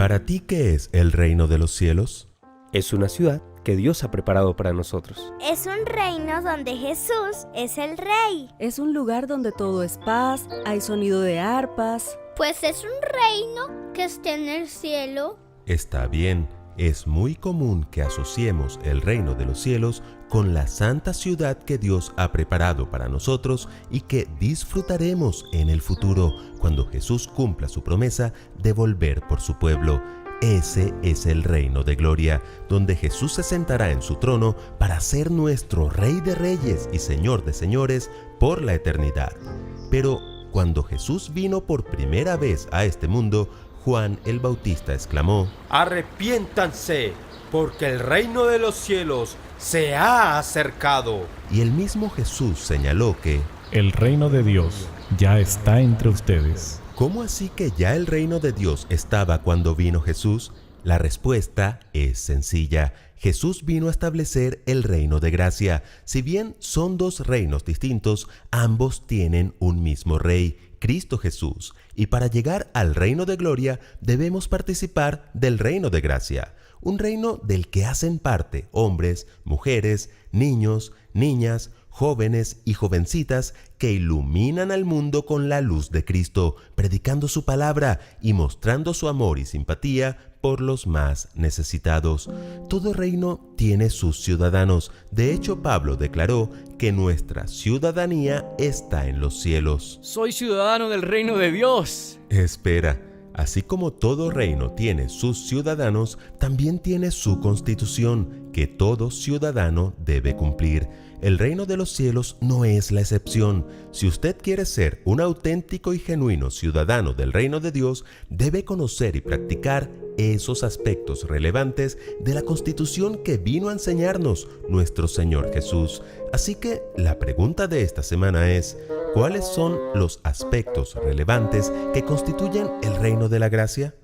¿Para ti qué es el reino de los cielos? Es una ciudad que Dios ha preparado para nosotros. Es un reino donde Jesús es el rey. Es un lugar donde todo es paz, hay sonido de arpas. Pues es un reino que está en el cielo. Está bien, es muy común que asociemos el reino de los cielos con la santa ciudad que Dios ha preparado para nosotros y que disfrutaremos en el futuro cuando Jesús cumpla su promesa de volver por su pueblo. Ese es el reino de gloria, donde Jesús se sentará en su trono para ser nuestro Rey de Reyes y Señor de Señores por la eternidad. Pero cuando Jesús vino por primera vez a este mundo, Juan el Bautista exclamó: ¡Arrepiéntanse, porque el reino de los cielos se ha acercado! Y el mismo Jesús señaló que el reino de Dios ya está entre ustedes. ¿cómo así que ya el reino de Dios estaba cuando vino Jesús? La respuesta es sencilla. Jesús vino a establecer el reino de gracia. Si bien son dos reinos distintos, ambos tienen un mismo rey, Cristo Jesús. Y para llegar al reino de gloria, debemos participar del reino de gracia. Un reino del que hacen parte hombres, mujeres, niños, niñas, jóvenes y jovencitas que iluminan al mundo con la luz de Cristo, predicando su palabra y mostrando su amor y simpatía por los más necesitados. Todo reino tiene sus ciudadanos. De hecho, Pablo declaró que nuestra ciudadanía está en los cielos. Soy ciudadano del reino de Dios. Espera. Así como todo reino tiene sus ciudadanos, también tiene su constitución, que todo ciudadano debe cumplir. El reino de los cielos no es la excepción. Si usted quiere ser un auténtico y genuino ciudadano del reino de Dios, debe conocer y practicar esos aspectos relevantes de la Constitución que vino a enseñarnos nuestro Señor Jesús. Así que la pregunta de esta semana es: ¿cuáles son los aspectos relevantes que constituyen el reino de la gracia?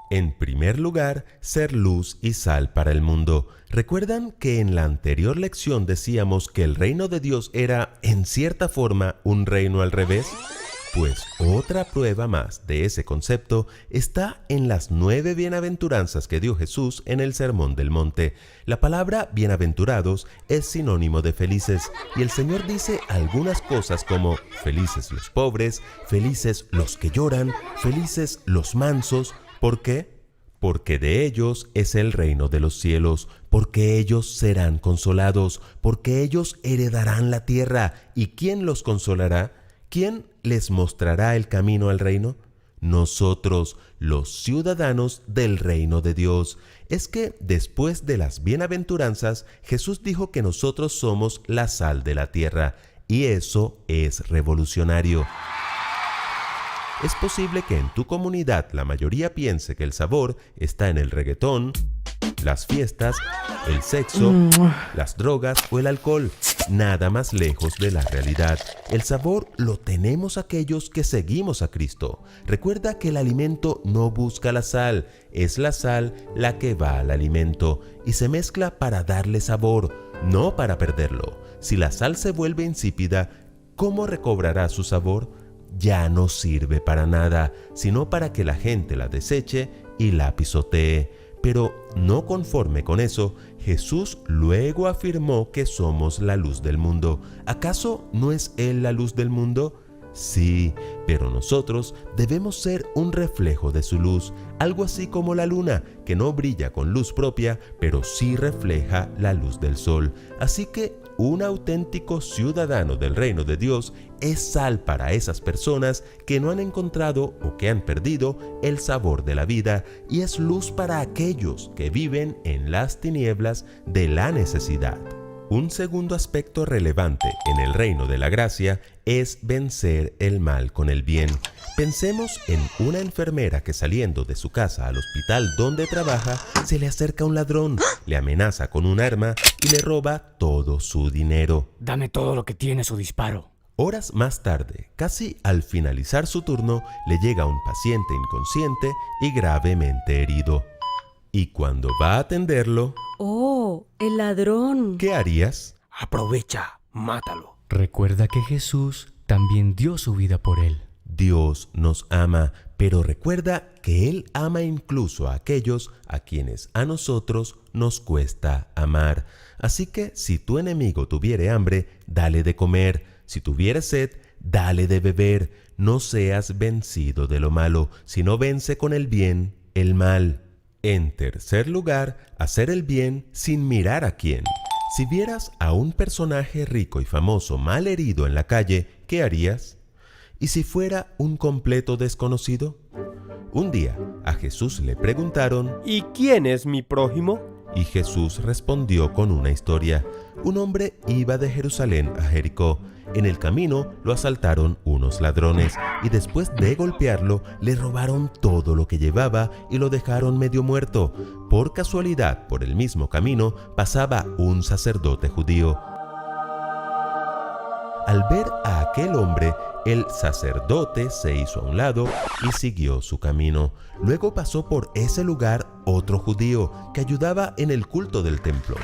En primer lugar, ser luz y sal para el mundo. ¿Recuerdan que en la anterior lección decíamos que el reino de Dios era, en cierta forma, un reino al revés? Pues otra prueba más de ese concepto está en las 9 bienaventuranzas que dio Jesús en el Sermón del Monte. La palabra bienaventurados es sinónimo de felices, y el Señor dice algunas cosas como felices los pobres, felices los que lloran, felices los mansos. ¿Por qué? Porque de ellos es el reino de los cielos, porque ellos serán consolados, porque ellos heredarán la tierra. ¿Y quién los consolará? ¿Quién les mostrará el camino al reino? Nosotros, los ciudadanos del reino de Dios. Es que después de las bienaventuranzas, Jesús dijo que nosotros somos la sal de la tierra, y eso es revolucionario. Es posible que en tu comunidad la mayoría piense que el sabor está en el reggaetón, las fiestas, el sexo, las drogas o el alcohol. Nada más lejos de la realidad. El sabor lo tenemos aquellos que seguimos a Cristo. Recuerda que el alimento no busca la sal, es la sal la que va al alimento y se mezcla para darle sabor, no para perderlo. Si la sal se vuelve insípida, ¿cómo recobrará su sabor? Ya no sirve para nada, sino para que la gente la deseche y la pisotee. Pero no conforme con eso, Jesús luego afirmó que somos la luz del mundo. ¿Acaso no es Él la luz del mundo? Sí, pero nosotros debemos ser un reflejo de su luz, algo así como la luna, que no brilla con luz propia, pero sí refleja la luz del sol. Así que un auténtico ciudadano del reino de Dios es sal para esas personas que no han encontrado o que han perdido el sabor de la vida, y es luz para aquellos que viven en las tinieblas de la necesidad. Un segundo aspecto relevante en el reino de la gracia es vencer el mal con el bien. Pensemos en una enfermera que saliendo de su casa al hospital donde trabaja, se le acerca un ladrón, le amenaza con un arma y le roba todo su dinero. Dame todo lo que tienes o disparo. Horas más tarde, casi al finalizar su turno, le llega un paciente inconsciente y gravemente herido. Y cuando va a atenderlo, ¡oh, el ladrón! ¿qué harías? Aprovecha, mátalo. Recuerda que Jesús también dio su vida por él. Dios nos ama, pero recuerda que Él ama incluso a aquellos a quienes a nosotros nos cuesta amar. Así que si tu enemigo tuviere hambre, dale de comer. Si tuviere sed, dale de beber. No seas vencido de lo malo, sino vence con el bien el mal. En tercer lugar, hacer el bien sin mirar a quién. Si vieras a un personaje rico y famoso mal herido en la calle, ¿qué harías? ¿Y si fuera un completo desconocido? Un día, a Jesús le preguntaron, ¿y quién es mi prójimo? y Jesús respondió con una historia. Un hombre iba de Jerusalén a Jericó. En el camino lo asaltaron unos ladrones y después de golpearlo le robaron todo lo que llevaba y lo dejaron medio muerto. Por casualidad, por el mismo camino pasaba un sacerdote judío. Al ver a aquel hombre, el sacerdote se hizo a un lado y siguió su camino. Luego pasó por ese lugar otro judío que ayudaba en el culto del templo.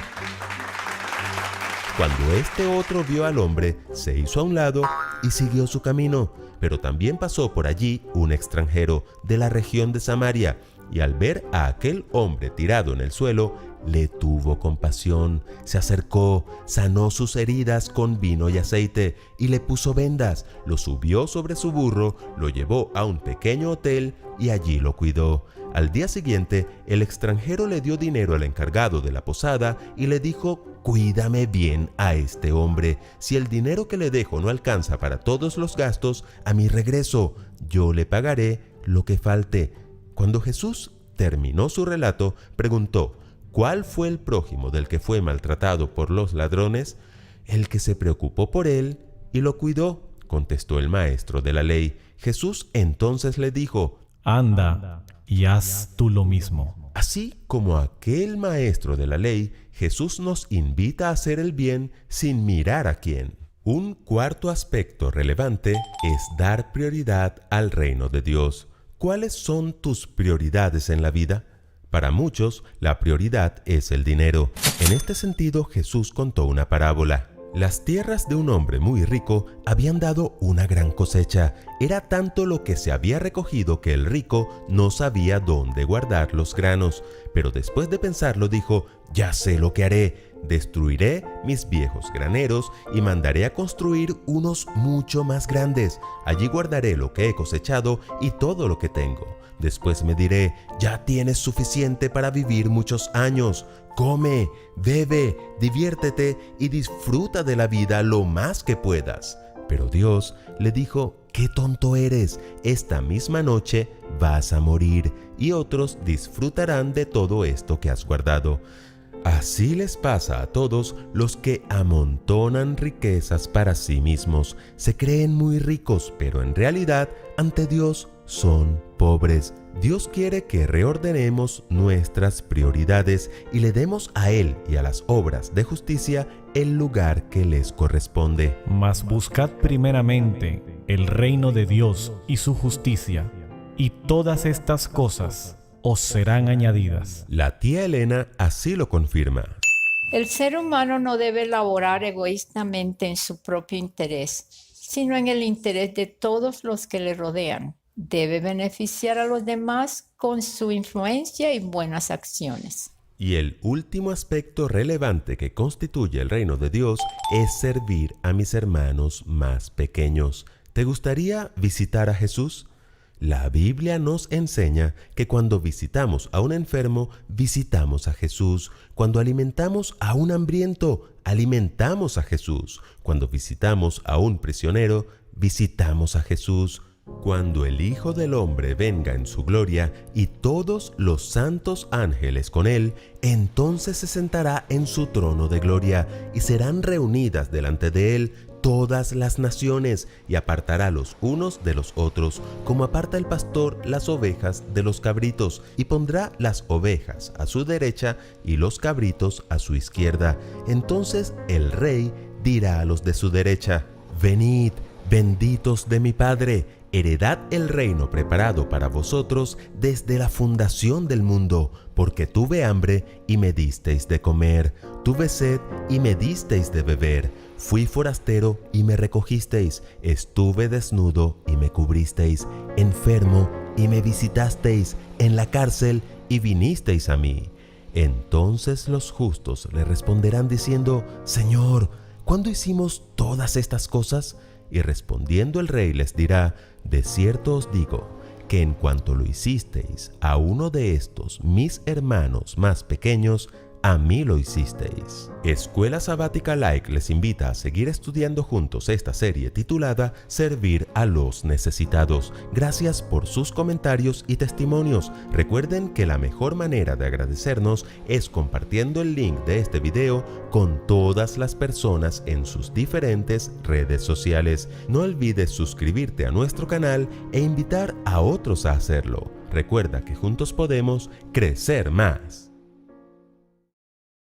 Cuando este otro vio al hombre, se hizo a un lado y siguió su camino. Pero también pasó por allí un extranjero de la región de Samaria, y al ver a aquel hombre tirado en el suelo, le tuvo compasión. Se acercó, sanó sus heridas con vino y aceite y le puso vendas. Lo subió sobre su burro, lo llevó a un pequeño hotel y allí lo cuidó. Al día siguiente, el extranjero le dio dinero al encargado de la posada y le dijo: «Cuídame bien a este hombre. Si el dinero que le dejo no alcanza para todos los gastos, a mi regreso, yo le pagaré lo que falte». Cuando Jesús terminó su relato, preguntó: ¿cuál fue el prójimo del que fue maltratado por los ladrones? «El que se preocupó por él y lo cuidó», contestó el maestro de la ley. Jesús entonces le dijo: Anda y haz tú lo mismo. Así como aquel maestro de la ley, Jesús nos invita a hacer el bien sin mirar a quién. Un cuarto aspecto relevante es dar prioridad al reino de Dios. ¿Cuáles son tus prioridades en la vida? Para muchos, la prioridad es el dinero. En este sentido, Jesús contó una parábola. Las tierras de un hombre muy rico habían dado una gran cosecha. Era tanto lo que se había recogido que el rico no sabía dónde guardar los granos. Pero después de pensarlo dijo: «Ya sé lo que haré. Destruiré mis viejos graneros y mandaré a construir unos mucho más grandes. Allí guardaré lo que he cosechado y todo lo que tengo. Después me diré: ya tienes suficiente para vivir muchos años. Come, bebe, diviértete y disfruta de la vida lo más que puedas». Pero Dios le dijo: «¡Qué tonto eres! Esta misma noche vas a morir y otros disfrutarán de todo esto que has guardado». Así les pasa a todos los que amontonan riquezas para sí mismos. Se creen muy ricos, pero en realidad, ante Dios, son pobres. Dios quiere que reordenemos nuestras prioridades y le demos a Él y a las obras de justicia el lugar que les corresponde. Mas buscad primeramente el reino de Dios y su justicia, y todas estas cosas os serán añadidas. La tía Elena así lo confirma. El ser humano no debe laborar egoístamente en su propio interés, sino en el interés de todos los que le rodean. Debe beneficiar a los demás con su influencia y buenas acciones. Y el último aspecto relevante que constituye el reino de Dios es servir a mis hermanos más pequeños. ¿Te gustaría visitar a Jesús? La Biblia nos enseña que cuando visitamos a un enfermo, visitamos a Jesús. Cuando alimentamos a un hambriento, alimentamos a Jesús. Cuando visitamos a un prisionero, visitamos a Jesús. Cuando el Hijo del Hombre venga en su gloria y todos los santos ángeles con él, entonces se sentará en su trono de gloria y serán reunidas delante de él todas las naciones, y apartará los unos de los otros, como aparta el pastor las ovejas de los cabritos, y pondrá las ovejas a su derecha y los cabritos a su izquierda. Entonces el rey dirá a los de su derecha: «Venid, benditos de mi Padre, heredad el reino preparado para vosotros desde la fundación del mundo, porque tuve hambre y me disteis de comer, Tuve sed y me disteis de beber. Fui forastero y me recogisteis. Estuve desnudo y me cubristeis. Enfermo y me visitasteis. En la cárcel y vinisteis a mí. Entonces los justos le responderán diciendo: Señor, ¿cuándo hicimos todas estas cosas? Y respondiendo el rey les dirá: de cierto os digo, que en cuanto lo hicisteis a uno de estos mis hermanos más pequeños, a mí lo hicisteis. Escuela Sabática Like les invita a seguir estudiando juntos esta serie titulada Servir a los necesitados. Gracias por sus comentarios y testimonios. Recuerden que la mejor manera de agradecernos es compartiendo el link de este video con todas las personas en sus diferentes redes sociales. No olvides suscribirte a nuestro canal e invitar a otros a hacerlo. Recuerda que juntos podemos crecer más.